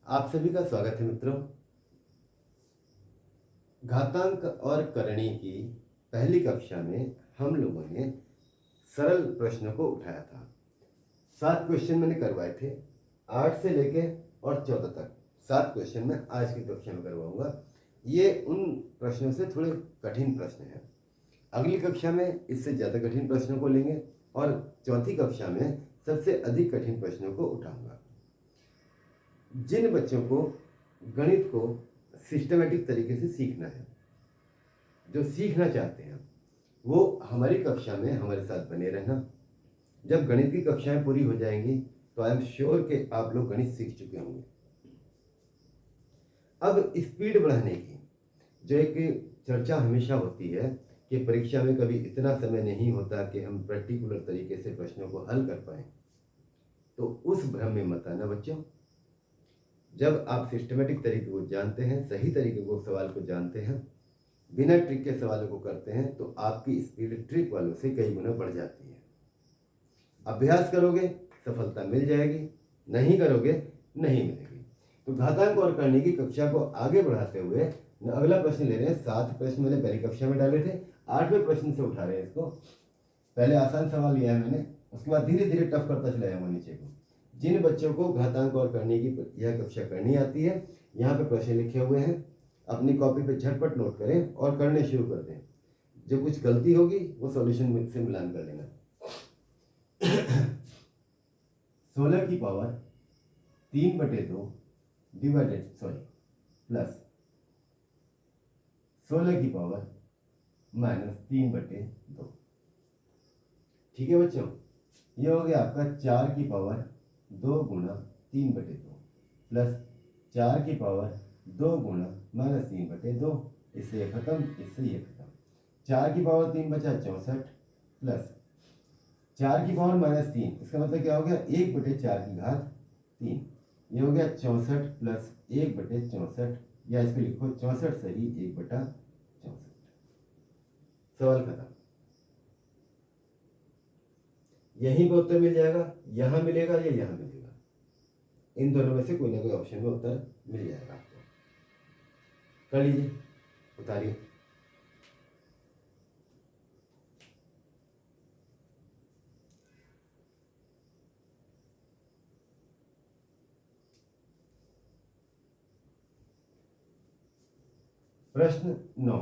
आप सभी का स्वागत है मित्रों। घातांक और करणी की पहली कक्षा में हम लोगों ने सरल प्रश्नों को उठाया था। 7 क्वेश्चन मैंने करवाए थे, 8 से लेके और 14 तक 7 क्वेश्चन मैं आज की कक्षा में करवाऊंगा। ये उन प्रश्नों से थोड़े कठिन प्रश्न हैं। अगली कक्षा में इससे ज़्यादा कठिन प्रश्नों को लेंगे और चौथी कक्षा में सबसे अधिक कठिन प्रश्नों को उठाऊंगा। जिन बच्चों को गणित को सिस्टमेटिक तरीके से सीखना है, जो सीखना चाहते हैं, वो हमारी कक्षा में हमारे साथ बने रहना। जब गणित की कक्षाएं पूरी हो जाएंगी तो आई एम श्योर कि आप लोग गणित सीख चुके होंगे। अब स्पीड बढ़ाने की जो एक चर्चा हमेशा होती है कि परीक्षा में कभी इतना समय नहीं होता कि हम पर्टिकुलर तरीके से प्रश्नों को हल कर पाएं, तो उस भ्रम में मत आना बच्चों। जब आप सिस्टमेटिक तरीके को जानते हैं, सही तरीके को सवाल को जानते हैं, बिना ट्रिक के सवालों को करते हैं, तो आपकी स्पीड ट्रिक वालों से कई गुना बढ़ जाती है। अभ्यास करोगे सफलता मिल जाएगी, नहीं करोगे नहीं मिलेगी। तो घातांक और करणी की कक्षा को आगे बढ़ाते हुए अगला प्रश्न ले रहे हैं। 7 प्रश्न मैंने पहली कक्षा में डाले थे, 8वें प्रश्न से उठा रहे हैं इसको। पहले आसान सवाल लिया है मैंने, उसके बाद धीरे धीरे टफ करता चला जाऊंगा नीचे को। जिन बच्चों को घातांक और करणी की यह कक्षा करनी आती है, यहाँ पे प्रश्न लिखे हुए हैं, अपनी कॉपी पे झटपट नोट करें और करने शुरू कर दें। जो कुछ गलती होगी वो सॉल्यूशन से मिलान कर लेना। 16 की पावर 3/2 प्लस 16 की पावर -3/2। ठीक है बच्चों, ये हो गया आपका 4 की पावर 2 गुणा 3/2 प्लस 4 की पावर 2 गुणा -3/2। इससे ये खत्म, इससे ये खत्म। 4 की पावर 3 बचा 64 प्लस 4 की पावर -3, इसका मतलब क्या हो गया 1/4 की घात 3। ये हो गया 64 प्लस 1/64, या इसको लिखो 64 सही 1/64। सवाल खत्म। यहीं पर उत्तर मिल जाएगा, यहां मिलेगा या यहां मिलेगा, इन दोनों में से कोई ना कोई ऑप्शन में उत्तर मिल जाएगा आपको। कर लीजिए, उतारिए। प्रश्न 9,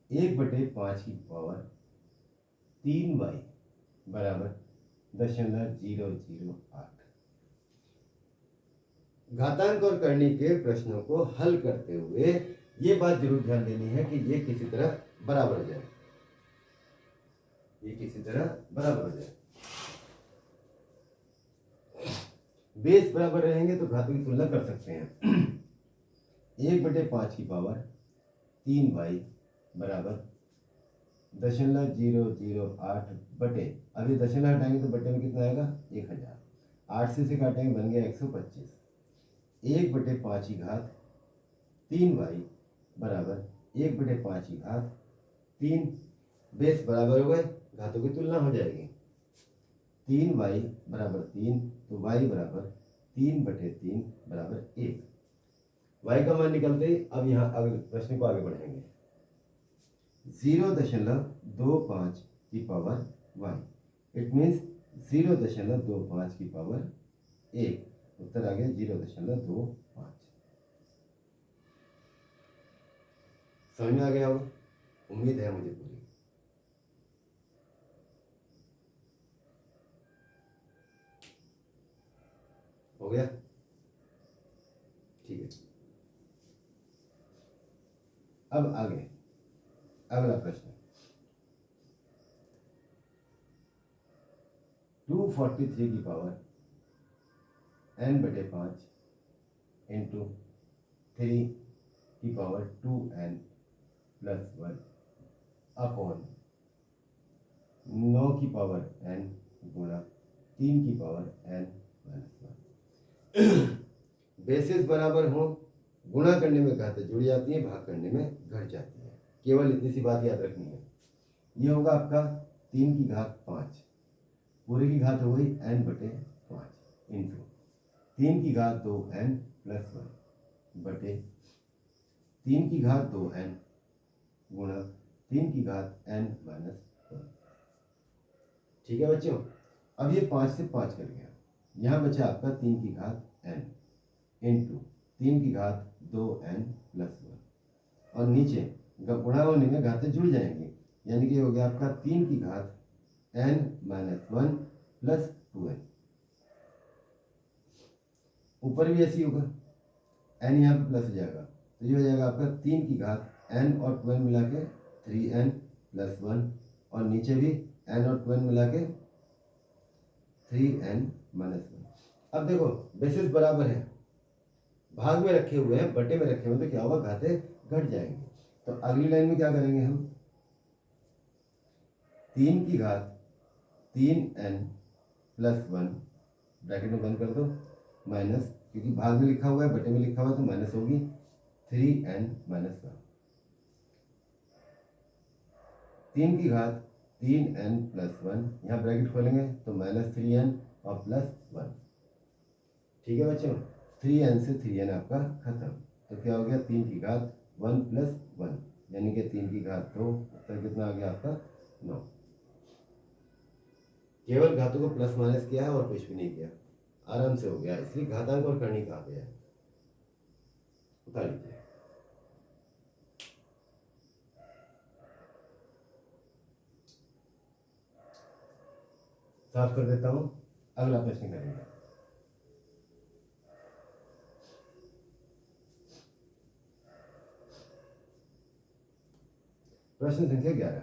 1/5 की पावर 3y बराबर 0.008। घातांक और करणी के प्रश्नों को हल करते हुए ये बात जरूर ध्यान देनी है कि ये किसी तरह बराबर हो जाए, ये किसी तरह बराबर हो जाए। बेस बराबर रहेंगे तो घातों की तुलना कर सकते हैं। 1/5 की पावर 3y बराबर 0.008 बटे, अभी दशमलव हटाएंगे तो बटे में कितना आएगा 1000। 8 से काटेंगे बन गया 125। 1/5 की घात 3y बराबर 1/5 की घात 3। बेस बराबर हो गए, घातों की तुलना हो जाएगी। 3y बराबर 3, तो y बराबर 3/3 बराबर 1। y का मान निकलते ही अब यहाँ अगले प्रश्न को आगे बढ़ाएंगे। 0.25 की पावर y, इट मीन्स 0.25 की पावर 1। उत्तर आ गया 0.25। समझ में आ गया होगा, उम्मीद है मुझे पूरी। हो गया, ठीक है। अब आगे अगला प्रश्न, 243 की पावर n/5 इंटू 3 की पावर 2n+1 अपॉन 9 की पावर n गुणा 3 की पावर n-1। बेसिस बराबर हो, गुणा करने में घातें जुड़ जाती है, भाग करने में घट जाती है। केवल इतनी सी बात याद रखनी है। ये होगा आपका 3 की घात 5 पूरे की घात हो गई n/5 इंटू 3 की घात 2n + 1 बटे 3 की घात 2n गुणा 3 की घात n - 1। ठीक है बच्चों, अब ये 5 से 5 कट गया, यहाँ बचा आपका 3 की घात n इंटू 3 की घात 2n + 1 और नीचे गुणा होने में घातें जुड़ जाएंगी, यानी कि हो गया आपका 3 की घात n - 1 + 2n। ऊपर भी ऐसे ही होगा, n यहाँ पे प्लस हो जाएगा, तो ये हो जाएगा आपका 3 की घात n और 2n मिला के 3n + 1 और नीचे भी n और 2n मिला के 3n - 1। अब देखो बेसिस बराबर है, भाग में रखे हुए हैं, बटे में रखे हुए हैं, तो क्या होगा, घातें घट जाएंगी। तो अगली लाइन में क्या करेंगे हम, 3 की घात 3n + 1 ब्रैकेट में बंद कर दो, माइनस, क्योंकि भाग में लिखा हुआ है, बटे में लिखा हुआ है, तो माइनस होगी 3n - 1। 3 की घात 3n + 1, यहाँ ब्रैकेट खोलेंगे तो -3n और +1। ठीक है बच्चों, 3n से 3n आपका खत्म, तो क्या हो गया, 3 की घात 1 + 1 यानी कि 3 की घात 2। उत्तर कितना आ गया आपका, 9। केवल घातों को प्लस माइनस किया है और कुछ भी नहीं किया, आराम से हो गया, इसलिए घातांक और करनी कहा गया है। उतार लीजिए। साफ कर देता हूं, अगला प्रश्न करेंगे। प्रश्न संख्या 11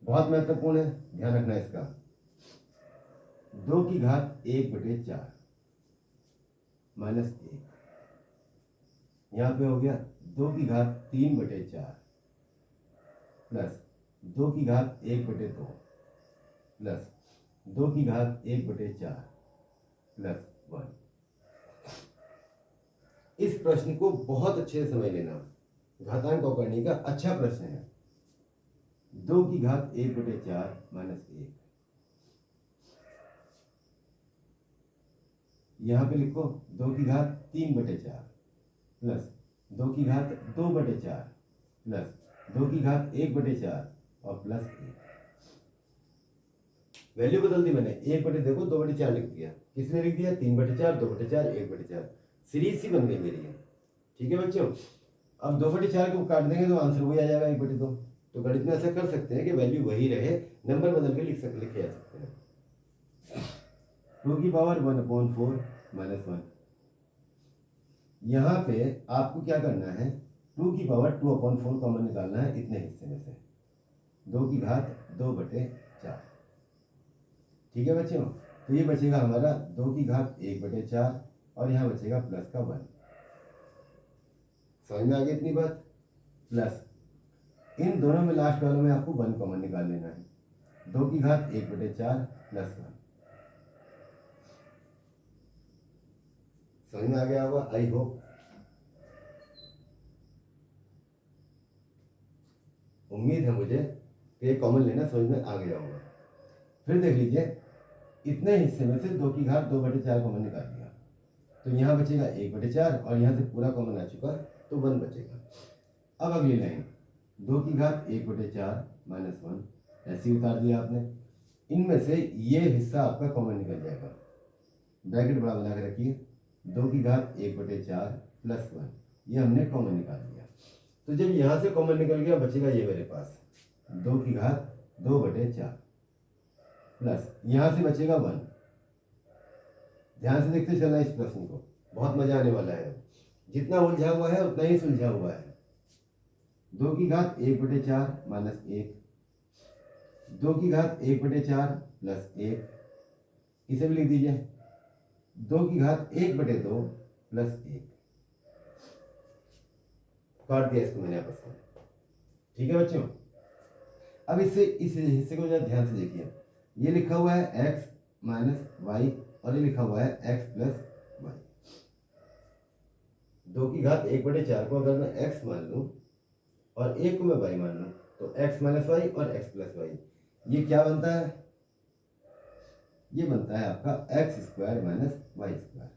बहुत महत्वपूर्ण है, ध्यान रखना इसका। 2 की घात 1/4 -1, यहाँ पे हो गया 2 की घात 3/4 प्लस 2 की घात 1/2 प्लस 2 की घात 1/4 + 1। इस प्रश्न को बहुत अच्छे से समझ लेना, घातांक अवकलनी का अच्छा प्रश्न है। 2 की घात 1/4 -1, यहाँ पे लिखो 2 की घात 3/4 प्लस 2 की घात 2/4 प्लस 2 की घात 1/4 और प्लस 1। वैल्यू बदल दी मैंने, 1/2 को 2/4 लिख दिया, किसने लिख दिया, 3/4 2/4 1/4, सीरीज सी बन गई मेरी है। ठीक है बच्चों, अब 2/4 को काट देंगे तो आंसर वही आ जाएगा 1/2। तो गणित में ऐसा कर सकते हैं कि वैल्यू वही रहे, नंबर बदल के लिखे जा सकते हैं। 2 की पावर 1/4 -1, यहाँ पे आपको क्या करना है, 2 की पावर 2/4 कॉमन निकालना है इतने हिस्से में से, 2 की घात 2/4। ठीक है बच्चों, तो ये बचेगा हमारा 2 की घात 1/4 और यहाँ बचेगा प्लस का 1। समझ में आ गई इतनी बात। प्लस इन दोनों में लास्ट वालों में आपको 1 कॉमन निकाल लेना है, 2 की घात 1/4 + 1। समझ में आ गया होगा, आई होप। उम्मीद है मुझे कि कॉमन लेना समझ में आ गया होगा। फिर देख लीजिए, इतने हिस्से में से 2 की घात 2/4 कॉमन निकाल लिया, तो यहाँ बचेगा 1/4 और यहाँ से पूरा कॉमन आ चुका, तो 1 बचेगा। अब अगली लाइन 2 की घात 1/4 -1 ऐसे ही उतार दिया आपने, इनमें से ये हिस्सा आपका कॉमन निकल जाएगा, ब्रैकेट बड़ा बना के रखिए, 2 की घात 1/4 + 1 ये हमने कॉमन निकाल लिया। तो जब यहाँ से कॉमन निकल गया, बचेगा ये मेरे पास 2 की घात 2/4 प्लस यहाँ से बचेगा 1। ध्यान से देखते चलना इस प्रश्न को, बहुत मजा आने वाला है। जितना उलझा हुआ है उतना ही सुलझा हुआ है। 2 की घात 1/4 -1, 2 की घात 1/4 + 1, इसे भी लिख दीजिए 2 की घात 1/2 + 1। काट दिया इसको मैंने आपस में। ठीक है बच्चों, अब इससे इस हिस्से को जरा ध्यान से देखिए, ये लिखा हुआ है x - y और ये लिखा हुआ है x + y। 2 की घात 1/4 को अगर मैं x मान लूँ और 1 को मैं y मान लूँ, तो x - y और x + y, ये क्या बनता है, ये बनता है आपका X square minus Y square.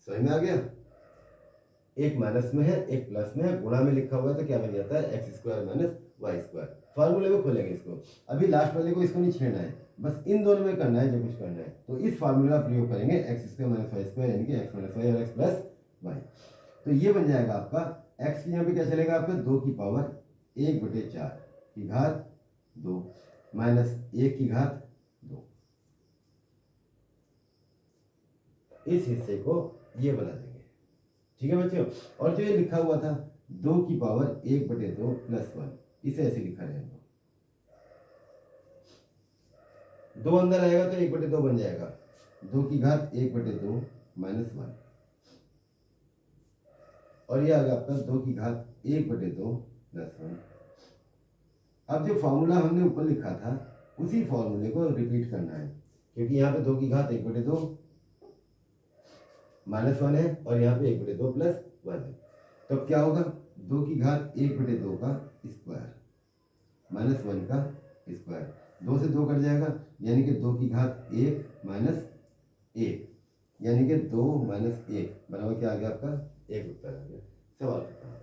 समझ में आ गया? एक माइनस में है एक प्लस में है, गुणा में लिखा हुआ है तो क्या बन जाता है X square minus Y square. फार्मूले में खोलेंगे इसको, अभी लास्ट वाले को इसको नहीं छेड़ना है, बस इन दोनों में करना है जो कुछ करना है। तो इस फार्मूले का प्रयोग करेंगे X square minus Y square यानी कि एक्स माइनस वाई और एक्स प्लस वाई। तो ये बन जाएगा आपका एक्स की यहाँ पे क्या चलेगा आपका 2 की पावर 1/4 की घात 2 माइनस 1 की घात 2। इस हिस्से को ये बना देंगे, ठीक है बच्चों। और जो ये लिखा हुआ था 2 की पावर 1/2 प्लस 1, इसे ऐसे लिखा रहेगा। 2 अंदर आएगा तो 1/2 बन जाएगा, 2 की घात 1/2 माइनस 1, और ये आ गया आपका 2 की घात 1/2 प्लस 1। अब जो फॉर्मूला हमने ऊपर लिखा था उसी फॉर्मूले को रिपीट करना है, क्योंकि यहाँ पे 2 की घात 1/2 माइनस 1 है और यहाँ पे 1/2 प्लस 1 है। तो अब क्या होगा 2 की घात 1/2 का स्क्वायर माइनस 1 का स्क्वायर, 2 से 2 कट जाएगा यानी कि 2 की घात 1 माइनस 1 यानी कि 2 माइनस 1 बराबर क्या आ गया आपका 1 उत्तर आ गया। सवाल खत्म हो गया।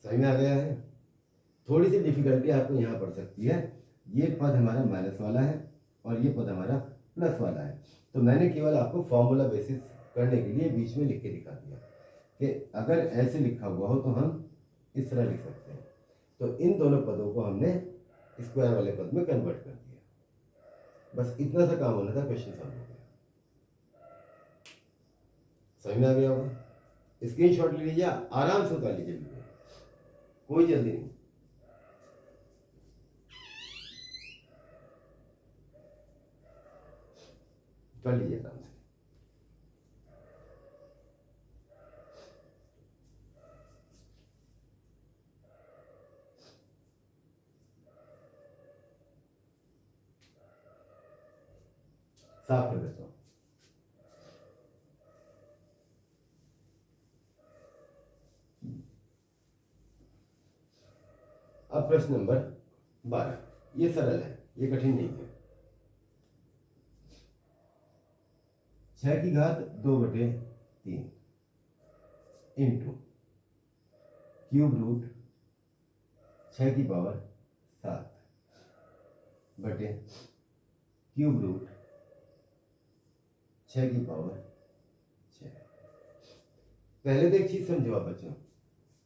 सही में आ गया है? थोड़ी सी डिफिकल्टी आपको यहाँ पड़ सकती है, ये पद हमारा माइनस वाला है और ये पद हमारा प्लस वाला है। तो मैंने केवल आपको फॉर्मूला बेसिस करने के लिए बीच में लिख के दिखा दिया कि अगर ऐसे लिखा हुआ हो तो हम इस तरह लिख सकते हैं। तो इन दोनों पदों को हमने स्क्वायर वाले पद में कन्वर्ट कर दिया। बस इतना सा काम होना था, क्वेश्चन सॉल्व हो गया। समझ में आ गया होगा? स्क्रीनशॉट ले लीजिए, आराम से उतार लीजिए, कोई जल्दी नहीं। कर लीजिए आराम से। साफ कर देता हूं। अब प्रश्न नंबर 12, ये सरल है, ये कठिन नहीं है। 6 की घात 2/3 इंटू क्यूब रूट 6 की पावर 7 बटे क्यूब रूट 6 की पावर 6। पहले तो एक चीज समझो आप बच्चों,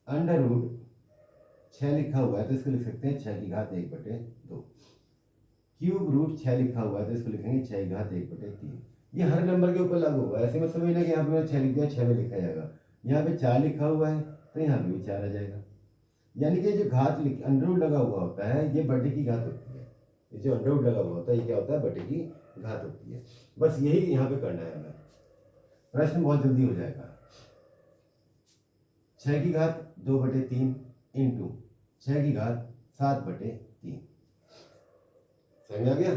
अंडर रूट 6 लिखा हुआ है तो इसको लिख सकते हैं 6 की घात 1/2। क्यूब रूट 6 लिखा हुआ है तो इसको लिखेंगे 6 की घात 1/3। ये हर नंबर के ऊपर लागू होगा, ऐसे मत समझना कि यहाँ पे मैंने 6 लिख दिया 6 में लिखा जाएगा। यहाँ पे 4 लिखा हुआ है तो यहाँ पे भी 4 आ जाएगा। यानी कि जो घात अंडर रूट लगा हुआ होता है ये बटे की घात होती है। ये जो अंडर रूट लगा हुआ होता है ये क्या होता है, बटे की घात होती है। बस यही यहाँ पे करना है हमें, प्रश्न बहुत जल्दी हो जाएगा। 6 की घात 2/3 इंटू 6 की घात 7/3। समझ में आ गया?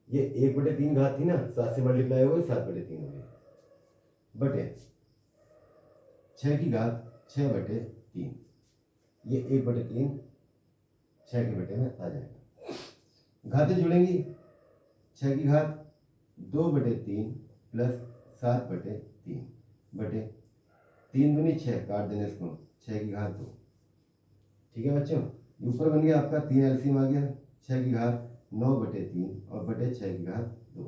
ये 1/3 घात थी ना, 7 से मल्टीप्लाई हो गई 7/3 हो गई, बटे 6 की घात 6/3। ये 1/3 6 के बटे में आ जाएगा। घातें जुड़ेंगी, 6 की घात 2/3 प्लस 7/3 बटे 3 दूनी 6, काट देने इसको, 6 की घात 2। ठीक है बच्चों, ऊपर बन गया आपका 3 एलसीएम आ गया, 6 की घात 9/3 और बटे 6 की घात 2,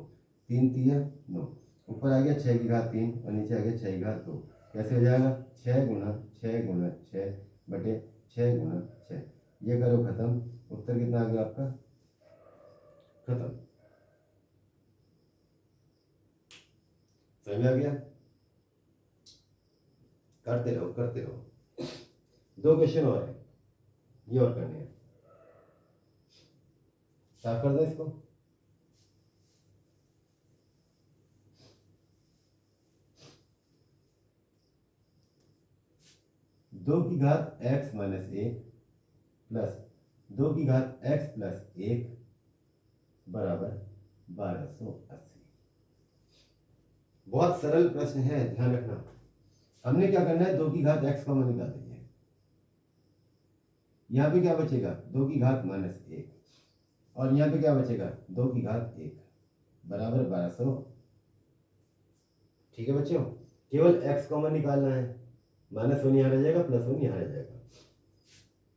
3 3 9। ऊपर आ गया 6 की घात 3 और नीचे आ गया 6 की घात 2। कैसे हो जाएगा 6 गुना 6 गुना 6 बटे 6 गुना 6। ये करो खत्म, उत्तर कितना आ गया आपका, खत्म। समझ में आ गया? करते रहो करते रहो। 2 क्वेश्चन और है, ये और करने हैं। साफ कर दो इसको। दो की घात x माइनस 1 प्लस 2 की घात x प्लस 1 बराबर 1280। बहुत सरल प्रश्न है, ध्यान रखना। हमने क्या करना है, 2 की घात x कॉमन निकाल देंगे। यहाँ पे क्या बचेगा 2 की घात माइनस 1 और यहाँ पे क्या बचेगा 2 की घात 1 बराबर 1200। ठीक है बच्चों, केवल x कॉमन निकालना है, -1 यहाँ रह जाएगा, +1 यहाँ रह जाएगा।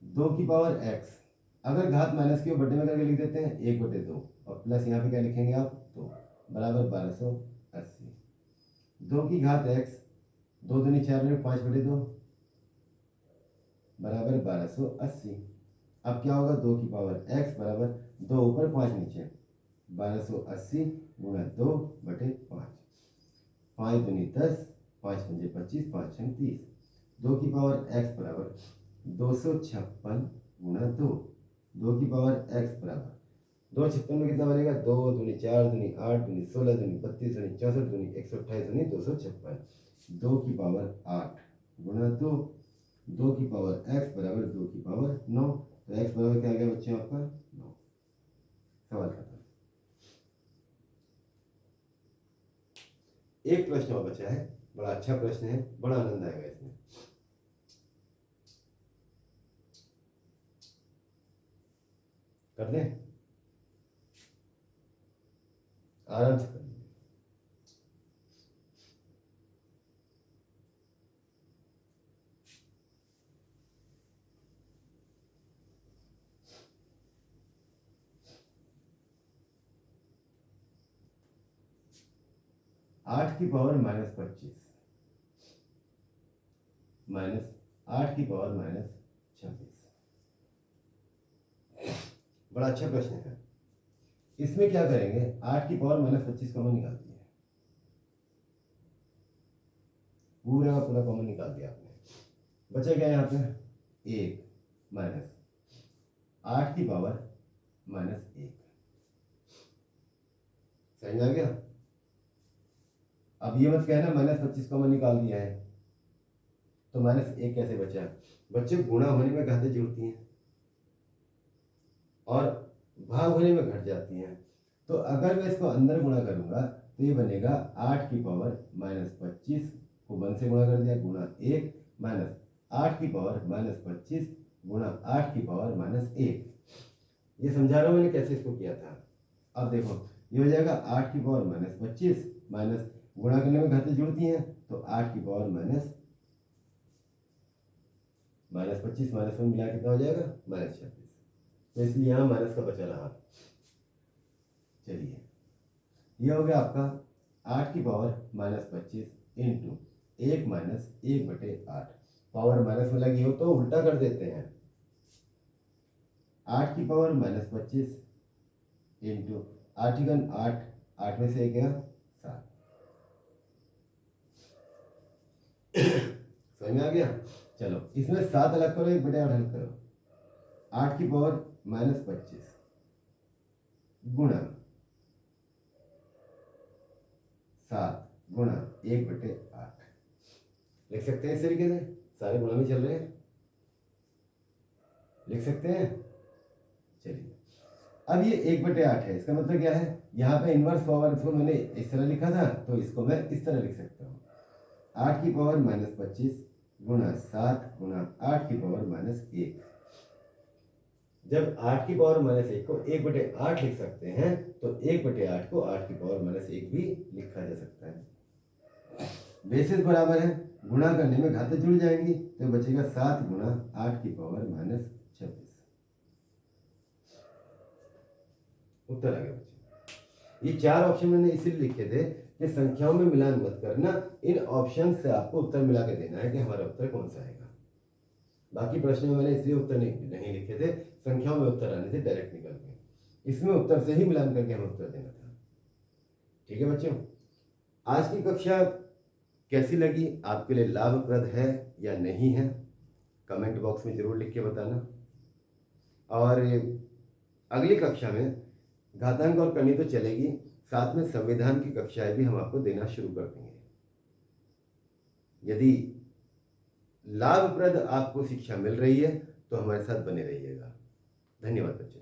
2 की पावर x, अगर घात माइनस की बटे में करके लिख देते हैं 1/2 और प्लस यहाँ पे क्या लिखेंगे आप 2 बराबर 1280। 2 की घात x, 2 दूनी 4 में 5/2 बराबर 1280। अब क्या होगा 2 की पावर x बराबर 2 ऊपर 5 नीचे 1280 गुणा 2/5, 5 दूनी 10, 5 पंजे 25, 5 छंग 30। 2 की पावर x बराबर 256 गुणा 2, 2 की पावर x बराबर 256 में कितना बनेगा 2 दूनी 4 दूनी 8 दूनी 16 दूनी 32 दूनी 64 दूनी 128 दूनी 256। 2 की पावर 8 गुणा 2, 2 की पावर x बराबर 2 की पावर 9। तो x बराबर क्या आ गया बच्चों आपका 9। सवाल खत्म। एक प्रश्न और बचा है, बड़ा अच्छा प्रश्न है, बड़ा आनंद आएगा इसमें। कर दें, आराम से कर लें। आठ की पावर -25 माइनस 8 की पावर -26। बड़ा अच्छा प्रश्न है। इसमें क्या करेंगे 8 की पावर -25 कॉमन निकाल दिया, पूरा का पूरा कॉमन निकाल दिया आपने। बचा क्या यहाँ पे 1 माइनस 8 की पावर -1। समझ में आ गया। अब ये मत कहना -25 कॉमन निकाल दिया है तो -1 कैसे बचा। बच्चे गुणा होने में घातें जुड़ती हैं और भाग होने में घट जाती हैं। तो अगर मैं इसको अंदर गुणा करूंगा तो ये बनेगा 8 की पावर -25 को 1 से गुणा कर दिया गुणा 1 माइनस 8 की पावर -25 गुणा 8 की पावर -1। ये समझा रहा हूँ मैंने कैसे इसको किया था। अब देखो ये हो जाएगा 8 की पावर -25 माइनस गुणा करने में घातें जुड़ती हैं तो 8 की पावर -25 -1 मिला कितना हो जाएगा -26। तो इसलिए यहाँ माइनस का बचा रहा। चलिए ये हो गया आपका 8 की power -25 into 1 minus 1/8। Power minus में लगी हो तो उल्टा कर देते हैं। 8 की पावर -25 इंटू 8 घन 8, 8 में से 1 गया 7। समझ में आ गया। चलो इसमें 7 अलग करो, 1/8 हल करो। 8 की पावर -25 गुणा 7 गुणा 1/8 लिख सकते हैं इस तरीके से। सारे गुणा में चल रहे हैं, लिख सकते हैं। चलिए अब ये 1/8 है, इसका मतलब क्या है यहाँ पे इनवर्स पावर इसको मैंने इस तरह लिखा था तो इसको मैं इस तरह लिख सकता हूँ। 8 की पावर -25 गुणा 7 गुणा 8 की पावर -1। जब 8 की पावर -1 को 1/8 लिख सकते हैं तो 1/8 को 8 की पावर -1 भी लिखा जा सकता है। बेसिस बराबर है, गुणा करने में घातें जुड़ जाएंगी तो बचेगा 7 गुणा 8 की पावर -26। उत्तर आ गया बच्चे। ये 4 ऑप्शन मैंने इसलिए लिखे थे कि संख्याओं में मिलान मत करना, इन ऑप्शन से आपको उत्तर मिला के देना है कि हमारा उत्तर कौन सा आएगा। बाकी प्रश्नों में मैंने इसलिए उत्तर नहीं लिखे थे, संख्याओं में उत्तर आने से डायरेक्ट निकल गए। इसमें उत्तर से ही मिलान करके हमें उत्तर देना था। ठीक है बच्चों, आज की कक्षा कैसी लगी, आपके लिए लाभप्रद है या नहीं है, कमेंट बॉक्स में जरूर लिख के बताना। और अगली कक्षा में घातांक और करनी तो चलेगी, साथ में संविधान की कक्षाएं भी हम आपको देना शुरू कर देंगे। यदि लाभप्रद आपको शिक्षा मिल रही है तो हमारे साथ बने रहिएगा। धन्यवाद बच्चों।